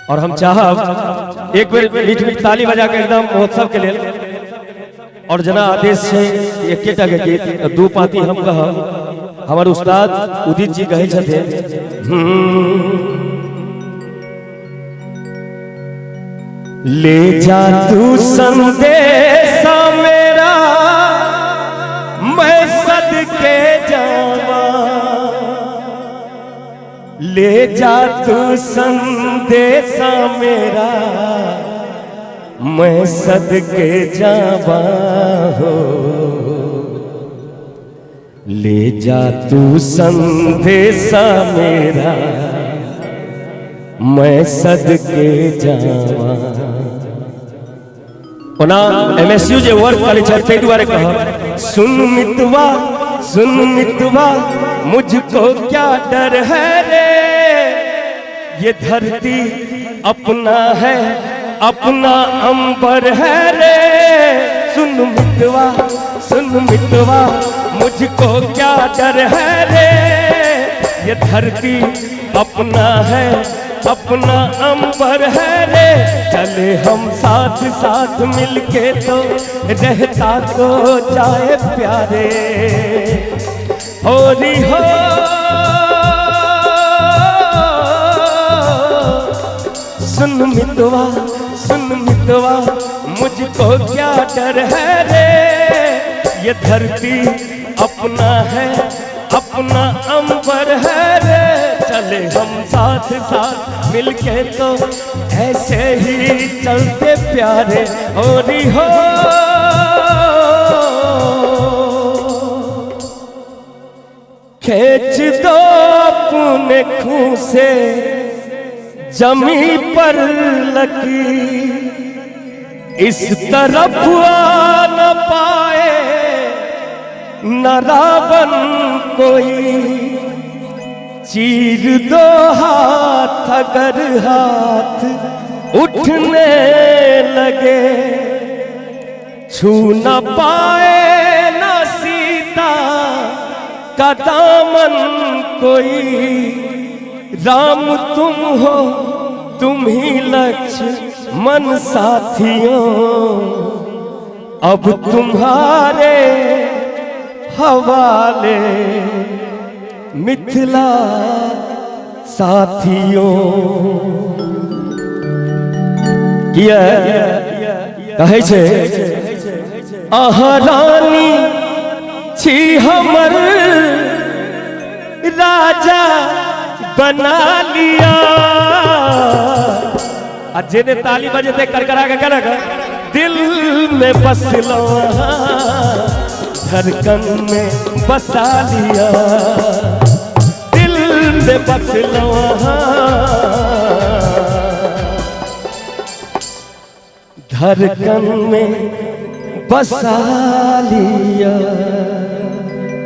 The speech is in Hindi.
और हम चाहब एक बेर मीठ मीठ ताली बजा के एकदम महोत्सव के लिए और जना आदेश से एकेटा के गीत दू पाती हम कह हमारे उस्ताद उदित जी कहे छथे ले जा तू संदेशा मेरा मैं सदके जावा ले जा तू संदेशा मेरा मैं सदके जावा हो ले जा तू संदेशा मेरा मैं सदके जावा ओना एमएसयू जे वर्क करे छते दुआरे कह सुन मितवा मुझको क्या डर है रे ये धरती अपना है अपना अंबर है रे सुन मितवा मुझको क्या डर है रे ये धरती अपना है अपना अंबर है रे चले हम साथ साथ मिलके तो रहता तो जाए प्यारे होरी हो सुन मितवा मुझको क्या डर है रे ये धरती अपना है अपना अंबर है रे चले हम साथ साथ मिलके तो ऐसे ही चलते प्यारे होरी हो खींच दो अपने खूं से जमी पर लगी इस तरफ आ न पाए न रावण कोई चीर दो हाथ अगर हाथ उठने लगे छू न पाए न सीता का दामन कोई राम तुम हो तुम ही लक्ष्मण साथियों अब तुम्हारे हवाले मिथिला साथियों किया कहे छे आहारानी छी हमर राजा बना लिया जेने ताली बजे करकरा के कनक दिल में बस लो धड़कन में बसा लिया दिल में बस लो धड़कन में बसा लिया।